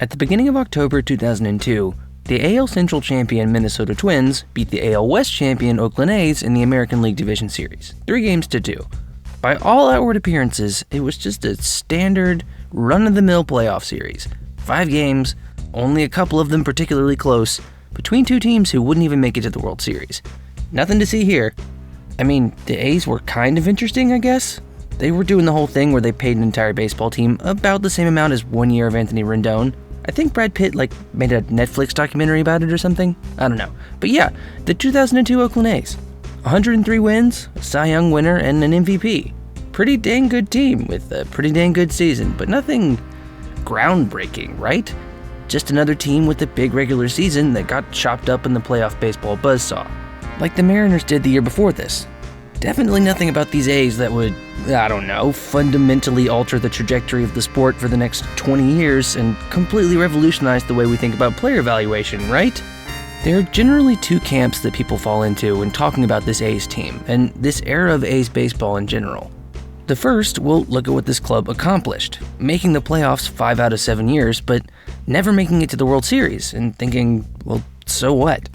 At the beginning of October 2002, the AL Central champion Minnesota Twins beat the AL West champion Oakland A's in the American League Division Series, 3-2. By all outward appearances, it was just a standard, run-of-the-mill playoff series. 5 games, only a couple of them particularly close, between two teams who wouldn't even make it to the World Series. Nothing to see here. I mean, the A's were kind of interesting, I guess. They were doing the whole thing where they paid an entire baseball team about the same amount as 1 year of Anthony Rendon. I think Brad Pitt made a Netflix documentary about it or something. I don't know. But yeah, the 2002 Oakland A's. 103 wins, a Cy Young winner, and an MVP. Pretty dang good team with a pretty dang good season, but nothing groundbreaking, right? Just another team with a big regular season that got chopped up in the playoff baseball buzzsaw. Like the Mariners did the year before this. Definitely nothing about these A's that would, fundamentally alter the trajectory of the sport for the next 20 years and completely revolutionize the way we think about player evaluation, right? There are generally 2 camps that people fall into when talking about this A's team, and this era of A's baseball in general. The first will look at what this club accomplished, making the playoffs 5 out of 7 years, but never making it to the World Series, and thinking, well, so what?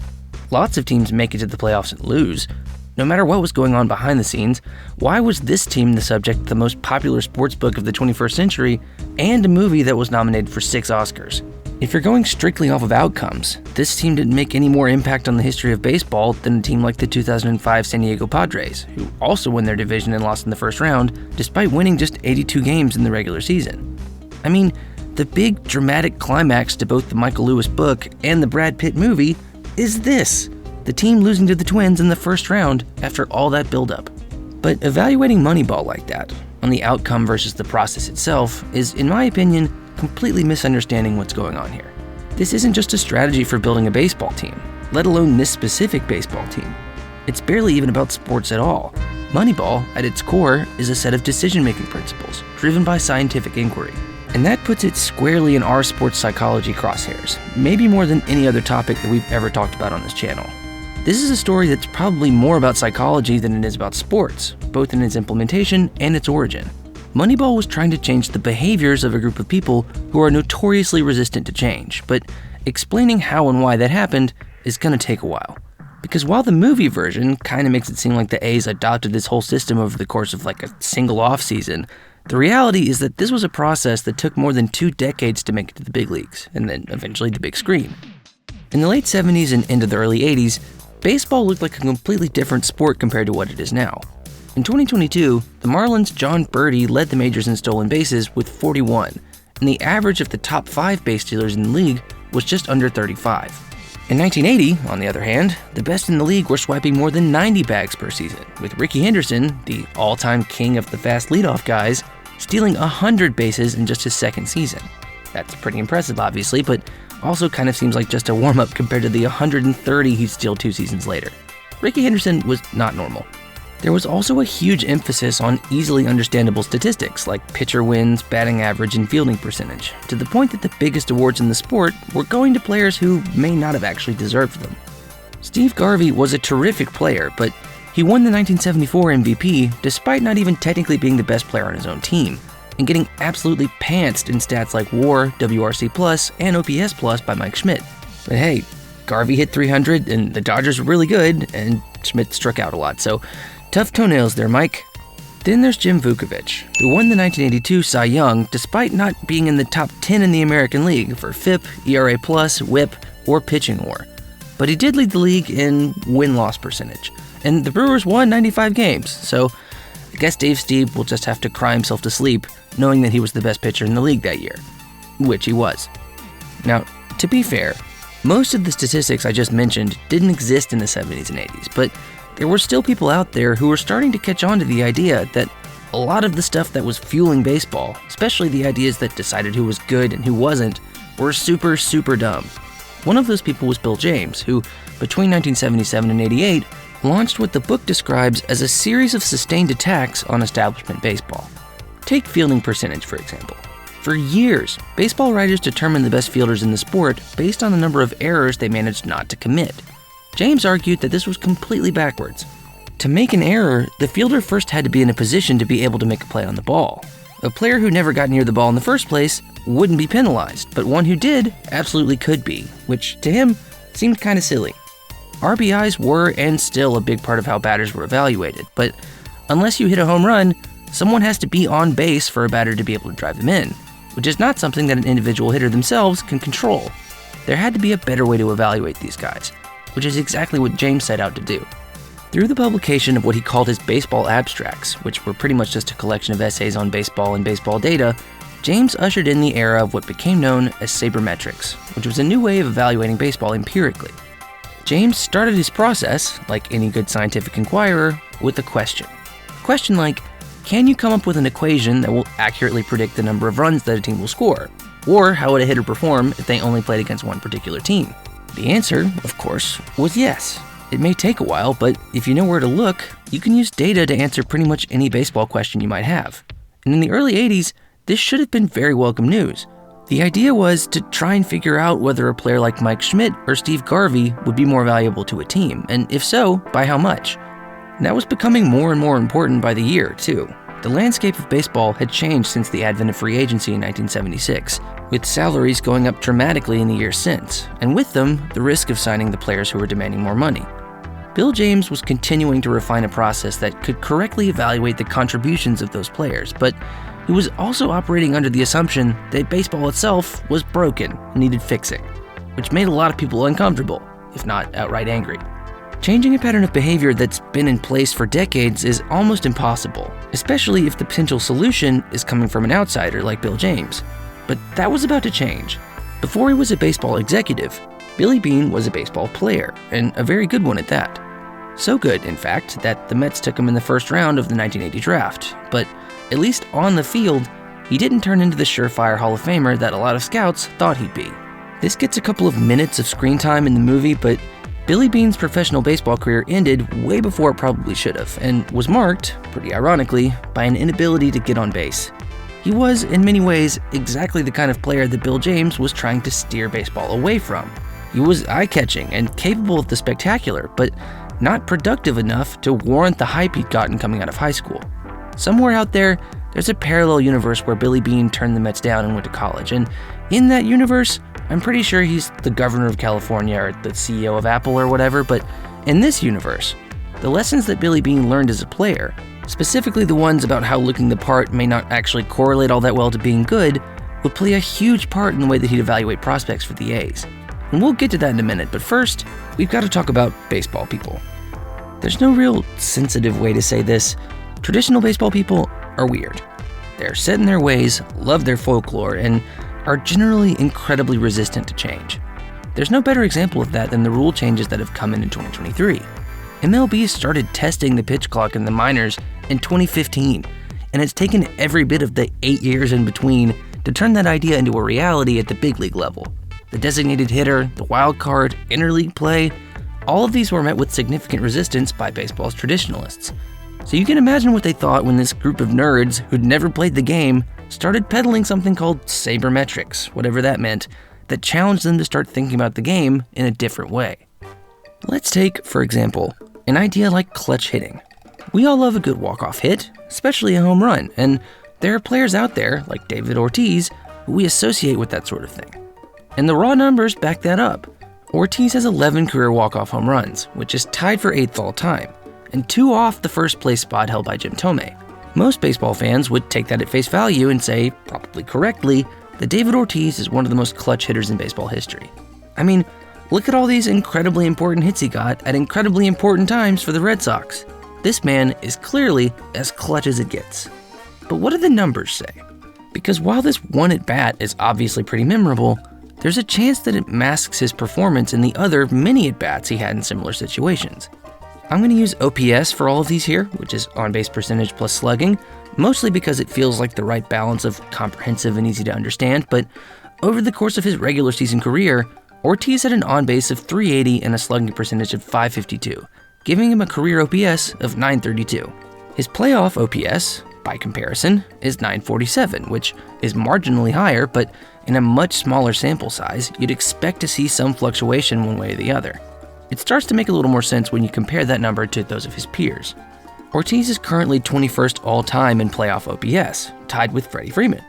Lots of teams make it to the playoffs and lose. No matter what was going on behind the scenes, why was this team the subject of the most popular sports book of the 21st century and a movie that was nominated for 6 Oscars? If you're going strictly off of outcomes, this team didn't make any more impact on the history of baseball than a team like the 2005 San Diego Padres, who also won their division and lost in the first round, despite winning just 82 games in the regular season. I mean, the big dramatic climax to both the Michael Lewis book and the Brad Pitt movie is this: the team losing to the Twins in the first round after all that buildup. But evaluating Moneyball like that, on the outcome versus the process itself, is, in my opinion, completely misunderstanding what's going on here. This isn't just a strategy for building a baseball team, let alone this specific baseball team. It's barely even about sports at all. Moneyball, at its core, is a set of decision-making principles, driven by scientific inquiry. And that puts it squarely in our sports psychology crosshairs, maybe more than any other topic that we've ever talked about on this channel. This is a story that's probably more about psychology than it is about sports, both in its implementation and its origin. Moneyball was trying to change the behaviors of a group of people who are notoriously resistant to change, but explaining how and why that happened is gonna take a while. Because while the movie version kinda makes it seem like the A's adopted this whole system over the course of a single off-season, the reality is that this was a process that took more than 2 decades to make it to the big leagues, and then eventually the big screen. In the late 70s and into the early 80s, baseball looked like a completely different sport compared to what it is now. In 2022, the Marlins' John Birdie led the majors in stolen bases with 41, and the average of the top 5 base stealers in the league was just under 35. In 1980, on the other hand, the best in the league were swiping more than 90 bags per season, with Ricky Henderson, the all-time king of the fast leadoff guys, stealing 100 bases in just his second season. That's pretty impressive, obviously, but also kind of seems like just a warm-up compared to the 130 he'd steal 2 seasons later. Ricky Henderson was not normal. There was also a huge emphasis on easily understandable statistics like pitcher wins, batting average, and fielding percentage, to the point that the biggest awards in the sport were going to players who may not have actually deserved them. Steve Garvey was a terrific player, but he won the 1974 MVP despite not even technically being the best player on his own team, and getting absolutely pantsed in stats like WAR, WRC+, and OPS+ by Mike Schmidt. But hey, Garvey hit 300, and the Dodgers were really good, and Schmidt struck out a lot, so tough toenails there, Mike. Then there's Jim Vukovich, who won the 1982 Cy Young despite not being in the top 10 in the American League for FIP, ERA+, WHIP, or pitching WAR. But he did lead the league in win-loss percentage, and the Brewers won 95 games, so I guess Dave Stieb will just have to cry himself to sleep knowing that he was the best pitcher in the league that year, which he was. Now, to be fair, most of the statistics I just mentioned didn't exist in the 70s and 80s, but there were still people out there who were starting to catch on to the idea that a lot of the stuff that was fueling baseball, especially the ideas that decided who was good and who wasn't, were super, super dumb. One of those people was Bill James, who, between 1977 and 88, launched what the book describes as a series of sustained attacks on establishment baseball. Take fielding percentage, for example. For years, baseball writers determined the best fielders in the sport based on the number of errors they managed not to commit. James argued that this was completely backwards. To make an error, the fielder first had to be in a position to be able to make a play on the ball. A player who never got near the ball in the first place wouldn't be penalized, but one who did absolutely could be, which to him seemed kind of silly. RBIs were and still a big part of how batters were evaluated, but unless you hit a home run, someone has to be on base for a batter to be able to drive them in, which is not something that an individual hitter themselves can control. There had to be a better way to evaluate these guys, which is exactly what James set out to do. Through the publication of what he called his baseball abstracts, which were pretty much just a collection of essays on baseball and baseball data, James ushered in the era of what became known as sabermetrics, which was a new way of evaluating baseball empirically. James started his process, like any good scientific inquirer, with a question. A question like, can you come up with an equation that will accurately predict the number of runs that a team will score? Or how would a hitter perform if they only played against one particular team? The answer, of course, was yes. It may take a while, but if you know where to look, you can use data to answer pretty much any baseball question you might have. And in the early 80s, this should have been very welcome news. The idea was to try and figure out whether a player like Mike Schmidt or Steve Garvey would be more valuable to a team, and if so, by how much. And that was becoming more and more important by the year, too. The landscape of baseball had changed since the advent of free agency in 1976, with salaries going up dramatically in the years since, and with them, the risk of signing the players who were demanding more money. Bill James was continuing to refine a process that could correctly evaluate the contributions of those players, but he was also operating under the assumption that baseball itself was broken and needed fixing, which made a lot of people uncomfortable, if not outright angry. Changing a pattern of behavior that's been in place for decades is almost impossible, especially if the potential solution is coming from an outsider like Bill James. But that was about to change. Before he was a baseball executive, Billy Beane was a baseball player, and a very good one at that. So good, in fact, that the Mets took him in the first round of the 1980 draft, but at least on the field, he didn't turn into the surefire Hall of Famer that a lot of scouts thought he'd be. This gets a couple of minutes of screen time in the movie, but Billy Beane's professional baseball career ended way before it probably should have, and was marked, pretty ironically, by an inability to get on base. He was, in many ways, exactly the kind of player that Bill James was trying to steer baseball away from. He was eye-catching and capable of the spectacular, but not productive enough to warrant the hype he'd gotten coming out of high school. Somewhere out there, there's a parallel universe where Billy Beane turned the Mets down and went to college, and in that universe, I'm pretty sure he's the governor of California or the CEO of Apple or whatever, but in this universe, the lessons that Billy Beane learned as a player, specifically the ones about how looking the part may not actually correlate all that well to being good, would play a huge part in the way that he'd evaluate prospects for the A's. And we'll get to that in a minute, but first, we've got to talk about baseball people. There's no real sensitive way to say this. Traditional baseball people are weird. They're set in their ways, love their folklore, and are generally incredibly resistant to change. There's no better example of that than the rule changes that have come in 2023. MLB started testing the pitch clock in the minors in 2015, and it's taken every bit of the 8 years in between to turn that idea into a reality at the big league level. The designated hitter, the wild card, interleague play, all of these were met with significant resistance by baseball's traditionalists. So you can imagine what they thought when this group of nerds who'd never played the game started peddling something called sabermetrics, whatever that meant, that challenged them to start thinking about the game in a different way. Let's take, for example, an idea like clutch hitting. We all love a good walk-off hit, especially a home run, and there are players out there, like David Ortiz, who we associate with that sort of thing. And the raw numbers back that up. Ortiz has 11 career walk-off home runs, which is tied for 8th all time, and 2 off the first place spot held by Jim Thome. Most baseball fans would take that at face value and say, probably correctly, that David Ortiz is one of the most clutch hitters in baseball history. I mean, look at all these incredibly important hits he got at incredibly important times for the Red Sox. This man is clearly as clutch as it gets. But what do the numbers say? Because while this one at bat is obviously pretty memorable, there's a chance that it masks his performance in the other many at bats he had in similar situations. I'm going to use OPS for all of these here, which is on-base percentage plus slugging, mostly because it feels like the right balance of comprehensive and easy to understand, but over the course of his regular season career, Ortiz had an on-base of 380 and a slugging percentage of 552, giving him a career OPS of 932. His playoff OPS, by comparison, is 947, which is marginally higher, but in a much smaller sample size, you'd expect to see some fluctuation one way or the other. It starts to make a little more sense when you compare that number to those of his peers. Ortiz is currently 21st all-time in playoff OPS, tied with Freddie Freeman.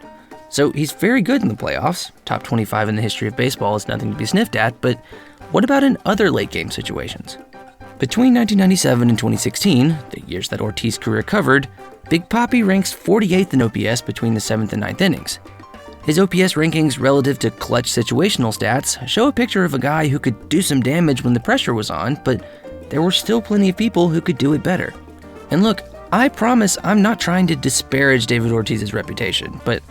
So he's very good in the playoffs. Top 25 in the history of baseball is nothing to be sniffed at, but what about in other late game situations? Between 1997 and 2016, the years that Ortiz's career covered, Big Papi ranks 48th in OPS between the 7th and 9th innings. His OPS rankings relative to clutch situational stats show a picture of a guy who could do some damage when the pressure was on, but there were still plenty of people who could do it better. And look, I promise I'm not trying to disparage David Ortiz's reputation, but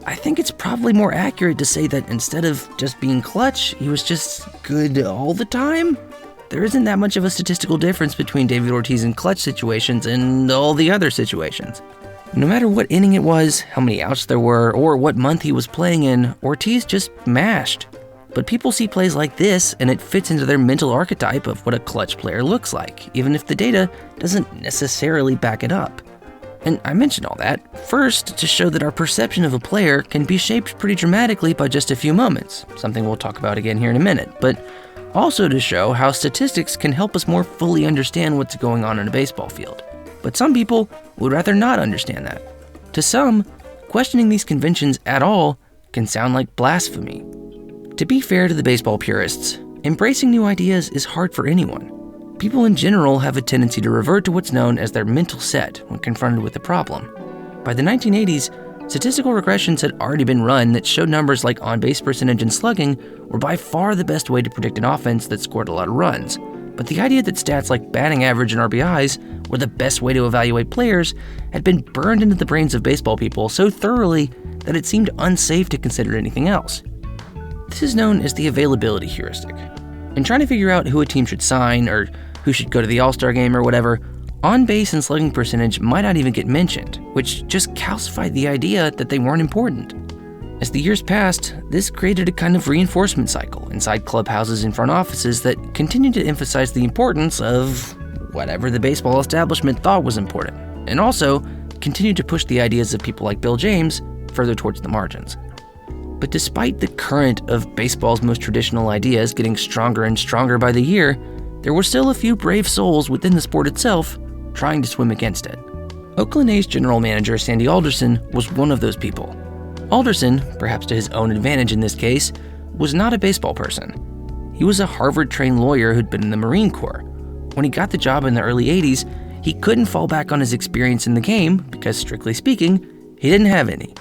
I think it's probably more accurate to say that instead of just being clutch, he was just good all the time. There isn't that much of a statistical difference between David Ortiz in clutch situations and all the other situations. No matter what inning it was, how many outs there were, or what month he was playing in, Ortiz just mashed. But people see plays like this, and it fits into their mental archetype of what a clutch player looks like, even if the data doesn't necessarily back it up. And I mentioned all that, first, to show that our perception of a player can be shaped pretty dramatically by just a few moments, something we'll talk about again here in a minute, but also to show how statistics can help us more fully understand what's going on in a baseball field. But some people would rather not understand that. To some, questioning these conventions at all can sound like blasphemy. To be fair to the baseball purists, embracing new ideas is hard for anyone. People in general have a tendency to revert to what's known as their mental set when confronted with a problem. By the 1980s, statistical regressions had already been run that showed numbers like on-base percentage and slugging were by far the best way to predict an offense that scored a lot of runs. But the idea that stats like batting average and RBIs were the best way to evaluate players had been burned into the brains of baseball people so thoroughly that it seemed unsafe to consider anything else. This is known as the availability heuristic. In trying to figure out who a team should sign or who should go to the All-Star game or whatever, on-base and slugging percentage might not even get mentioned, which just calcified the idea that they weren't important. As the years passed, this created a kind of reinforcement cycle inside clubhouses and front offices that continued to emphasize the importance of whatever the baseball establishment thought was important, and also continued to push the ideas of people like Bill James further towards the margins. But despite the current of baseball's most traditional ideas getting stronger and stronger by the year, there were still a few brave souls within the sport itself trying to swim against it. Oakland A's general manager Sandy Alderson was one of those people. Alderson, perhaps to his own advantage in this case, was not a baseball person. He was a Harvard-trained lawyer who'd been in the Marine Corps. When he got the job in the early 80s, he couldn't fall back on his experience in the game because, strictly speaking, he didn't have any.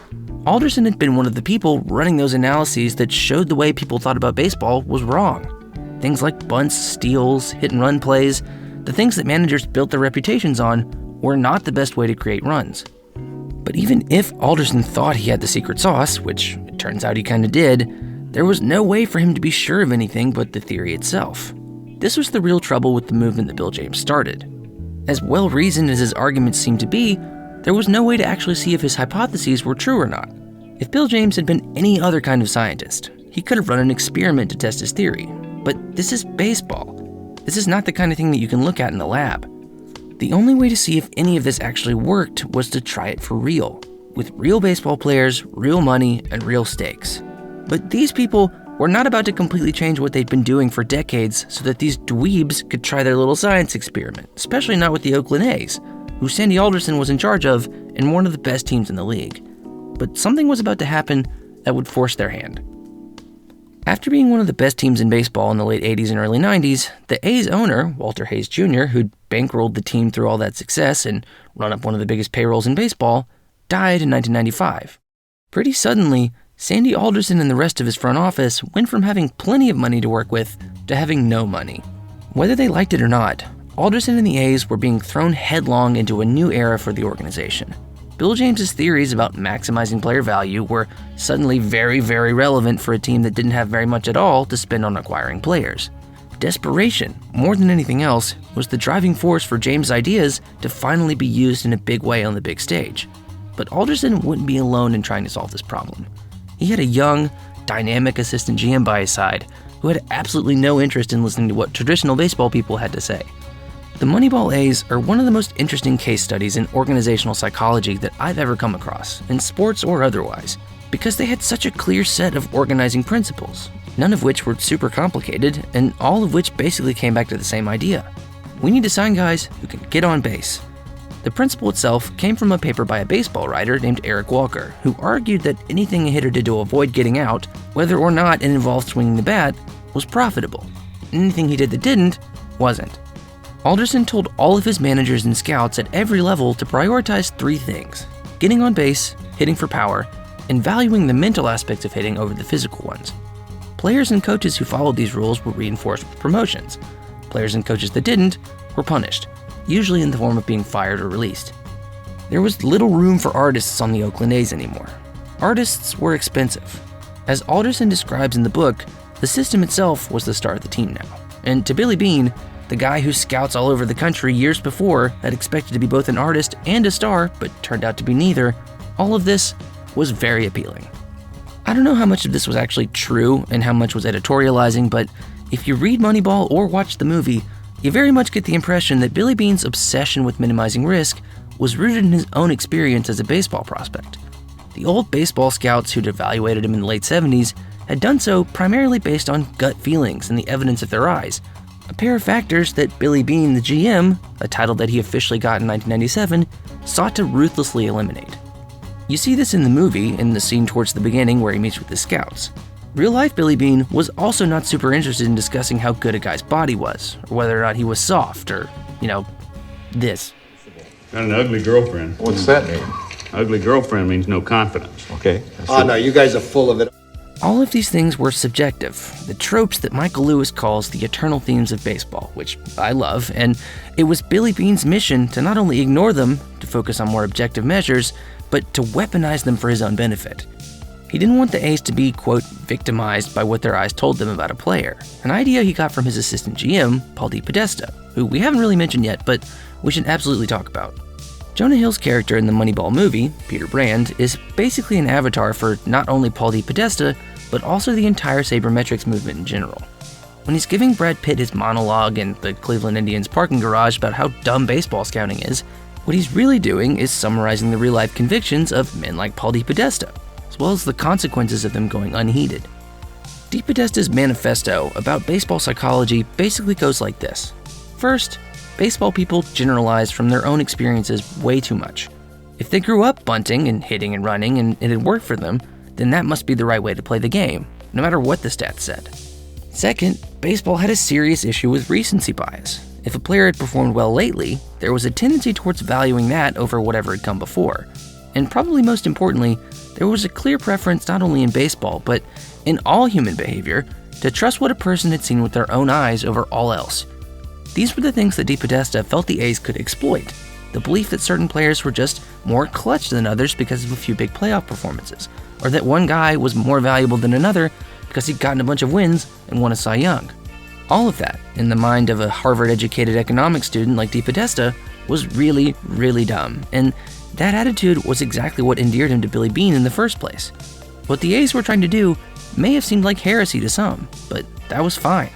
Alderson had been one of the people running those analyses that showed the way people thought about baseball was wrong. Things like bunts, steals, hit-and-run plays, the things that managers built their reputations on, were not the best way to create runs. But even if Alderson thought he had the secret sauce, which it turns out he kinda did, there was no way for him to be sure of anything but the theory itself. This was the real trouble with the movement that Bill James started. As well-reasoned as his arguments seemed to be, there was no way to actually see if his hypotheses were true or not. If Bill James had been any other kind of scientist, he could have run an experiment to test his theory. But this is baseball. This is not the kind of thing that you can look at in the lab. The only way to see if any of this actually worked was to try it for real, with real baseball players, real money, and real stakes. But these people were not about to completely change what they'd been doing for decades so that these dweebs could try their little science experiment, especially not with the Oakland A's, who Sandy Alderson was in charge of and one of the best teams in the league. But something was about to happen that would force their hand. After being one of the best teams in baseball in the late 80s and early 90s, the A's owner, Walter Hayes Jr., who'd bankrolled the team through all that success and run up one of the biggest payrolls in baseball, died in 1995. Pretty suddenly, Sandy Alderson and the rest of his front office went from having plenty of money to work with to having no money. Whether they liked it or not, Alderson and the A's were being thrown headlong into a new era for the organization. Bill James's theories about maximizing player value were suddenly very, very relevant for a team that didn't have very much at all to spend on acquiring players. Desperation, more than anything else, was the driving force for James' ideas to finally be used in a big way on the big stage. But Alderson wouldn't be alone in trying to solve this problem. He had a young, dynamic assistant GM by his side who had absolutely no interest in listening to what traditional baseball people had to say. The Moneyball A's are one of the most interesting case studies in organizational psychology that I've ever come across, in sports or otherwise, because they had such a clear set of organizing principles, none of which were super complicated, and all of which basically came back to the same idea. We need to sign guys who can get on base. The principle itself came from a paper by a baseball writer named Eric Walker, who argued that anything a hitter did to avoid getting out, whether or not it involved swinging the bat, was profitable. Anything he did that didn't, wasn't. Alderson told all of his managers and scouts at every level to prioritize 3 things: getting on base, hitting for power, and valuing the mental aspects of hitting over the physical ones. Players and coaches who followed these rules were reinforced with promotions. Players and coaches that didn't were punished, usually in the form of being fired or released. There was little room for artists on the Oakland A's anymore. Artists were expensive. As Alderson describes in the book, the system itself was the star of the team now. And to Billy Beane, the guy who scouts all over the country years before had expected to be both an artist and a star, but turned out to be neither, all of this was very appealing. I don't know how much of this was actually true and how much was editorializing, but if you read Moneyball or watch the movie, you very much get the impression that Billy Beane's obsession with minimizing risk was rooted in his own experience as a baseball prospect. The old baseball scouts who'd evaluated him in the late 70s had done so primarily based on gut feelings and the evidence of their eyes, a pair of factors that Billy Beane, the GM, a title that he officially got in 1997, sought to ruthlessly eliminate. You see this in the movie, in the scene towards the beginning where he meets with the scouts. Real-life Billy Beane was also not super interested in discussing how good a guy's body was, or whether or not he was soft, or, this. Got an ugly girlfriend. What's that mean? Ugly girlfriend means no confidence. Okay. Oh, no, you guys are full of it. All of these things were subjective, the tropes that Michael Lewis calls the eternal themes of baseball, which I love, and it was Billy Beane's mission to not only ignore them, to focus on more objective measures, but to weaponize them for his own benefit. He didn't want the A's to be, quote, victimized by what their eyes told them about a player, an idea he got from his assistant GM, Paul DePodesta, who we haven't really mentioned yet, but we should absolutely talk about. Jonah Hill's character in the Moneyball movie, Peter Brand, is basically an avatar for not only Paul DePodesta, but also the entire sabermetrics movement in general. When he's giving Brad Pitt his monologue in the Cleveland Indians parking garage about how dumb baseball scouting is, what he's really doing is summarizing the real-life convictions of men like Paul DePodesta, as well as the consequences of them going unheeded. DePodesta's manifesto about baseball psychology basically goes like this. First, baseball people generalize from their own experiences way too much. If they grew up bunting and hitting and running and it had worked for them, then that must be the right way to play the game, no matter what the stats said. Second, baseball had a serious issue with recency bias. If a player had performed well lately, there was a tendency towards valuing that over whatever had come before. And probably most importantly, there was a clear preference not only in baseball, but in all human behavior, to trust what a person had seen with their own eyes over all else. These were the things that DePodesta felt the A's could exploit. The belief that certain players were just more clutch than others because of a few big playoff performances, or that one guy was more valuable than another because he'd gotten a bunch of wins and won a Cy Young. All of that, in the mind of a Harvard-educated economics student like DePodesta, was really, really dumb, and that attitude was exactly what endeared him to Billy Beane in the first place. What the A's were trying to do may have seemed like heresy to some, but that was fine.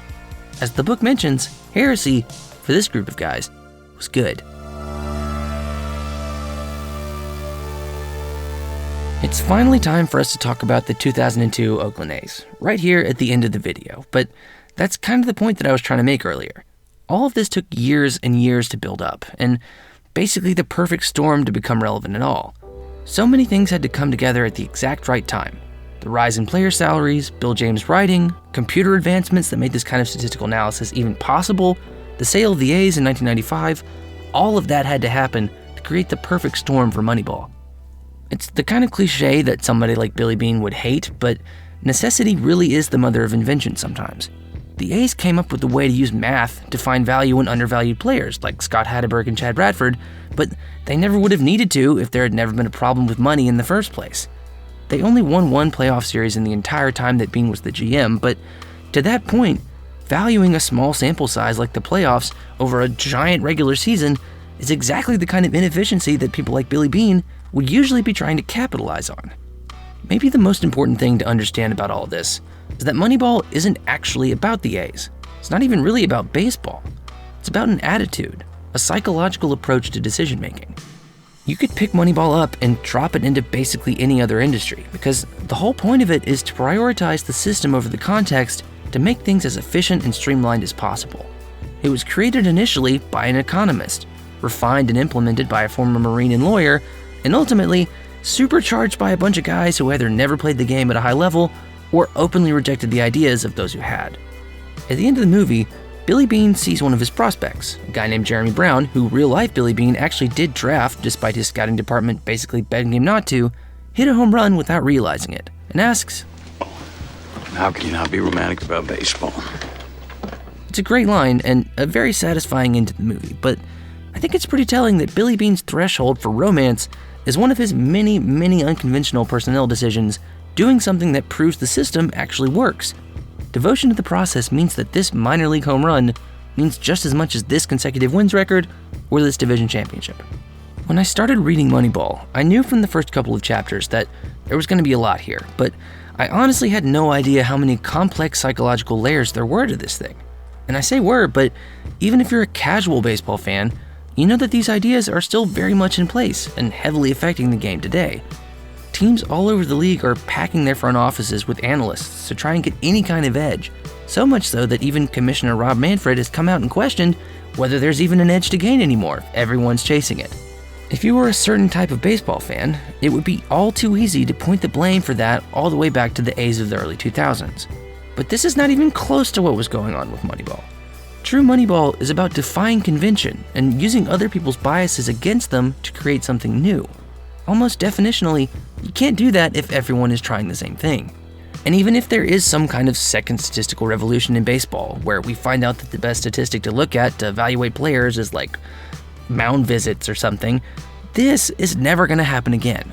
As the book mentions, heresy, for this group of guys, was good. It's finally time for us to talk about the 2002 Oakland A's, right here at the end of the video, but that's kind of the point that I was trying to make earlier. All of this took years and years to build up, and basically the perfect storm to become relevant at all. So many things had to come together at the exact right time. The rise in player salaries, Bill James writing, computer advancements that made this kind of statistical analysis even possible, the sale of the A's in 1995, all of that had to happen to create the perfect storm for Moneyball. It's the kind of cliche that somebody like Billy Beane would hate, but necessity really is the mother of invention sometimes. The A's came up with a way to use math to find value in undervalued players like Scott Hatteberg and Chad Bradford, but they never would have needed to if there had never been a problem with money in the first place. They only won one playoff series in the entire time that Beane was the GM, but to that point, valuing a small sample size like the playoffs over a giant regular season is exactly the kind of inefficiency that people like Billy Beane would usually be trying to capitalize on. Maybe the most important thing to understand about all this is that Moneyball isn't actually about the A's. It's not even really about baseball. It's about an attitude, a psychological approach to decision making. You could pick Moneyball up and drop it into basically any other industry, because the whole point of it is to prioritize the system over the context to make things as efficient and streamlined as possible. It was created initially by an economist, refined and implemented by a former Marine and lawyer, and ultimately supercharged by a bunch of guys who either never played the game at a high level or openly rejected the ideas of those who had. At the end of the movie, Billy Beane sees one of his prospects, a guy named Jeremy Brown, who real-life Billy Beane actually did draft despite his scouting department basically begging him not to, hit a home run without realizing it, and asks, "How can you not be romantic about baseball?" It's a great line and a very satisfying end to the movie, but I think it's pretty telling that Billy Beane's threshold for romance is one of his many, many unconventional personnel decisions, doing something that proves the system actually works. Devotion to the process means that this minor league home run means just as much as this consecutive wins record or this division championship. When I started reading Moneyball, I knew from the first couple of chapters that there was going to be a lot here, but I honestly had no idea how many complex psychological layers there were to this thing. And I say were, but even if you're a casual baseball fan, you know that these ideas are still very much in place and heavily affecting the game today. Teams all over the league are packing their front offices with analysts to try and get any kind of edge, so much so that even Commissioner Rob Manfred has come out and questioned whether there's even an edge to gain anymore if everyone's chasing it. If you were a certain type of baseball fan, it would be all too easy to point the blame for that all the way back to the A's of the early 2000s. But this is not even close to what was going on with Moneyball. True Moneyball is about defying convention and using other people's biases against them to create something new. Almost definitionally, you can't do that if everyone is trying the same thing. And even if there is some kind of second statistical revolution in baseball, where we find out that the best statistic to look at to evaluate players is like mound visits or something, this is never going to happen again.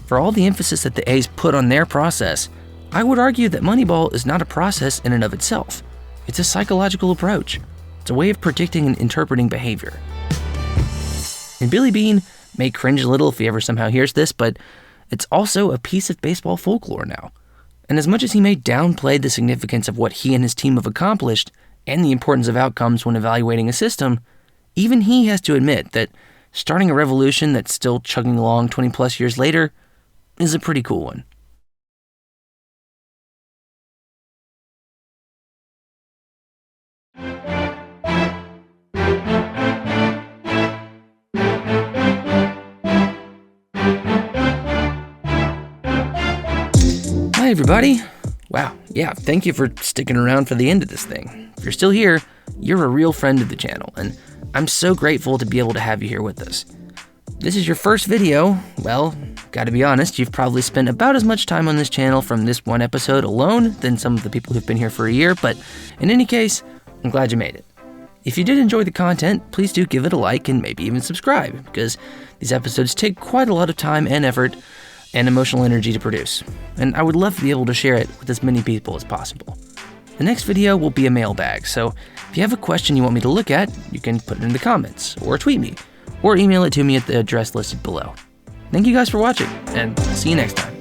For all the emphasis that the A's put on their process, I would argue that Moneyball is not a process in and of itself. It's a psychological approach. It's a way of predicting and interpreting behavior. And Billy Beane may cringe a little if he ever somehow hears this, but it's also a piece of baseball folklore now. And as much as he may downplay the significance of what he and his team have accomplished and the importance of outcomes when evaluating a system, even he has to admit that starting a revolution that's still chugging along 20 plus years later is a pretty cool one. Hi everybody. Wow, yeah, thank you for sticking around for the end of this thing. If you're still here, you're a real friend of the channel, and I'm so grateful to be able to have you here with us. This is your first video. Well, gotta be honest, you've probably spent about as much time on this channel from this one episode alone than some of the people who've been here for a year, but in any case, I'm glad you made it. If you did enjoy the content, please do give it a like and maybe even subscribe, because these episodes take quite a lot of time and effort and emotional energy to produce, and I would love to be able to share it with as many people as possible. The next video will be a mailbag, so if you have a question you want me to look at, you can put it in the comments, or tweet me, or email it to me at the address listed below. Thank you guys for watching, and see you next time.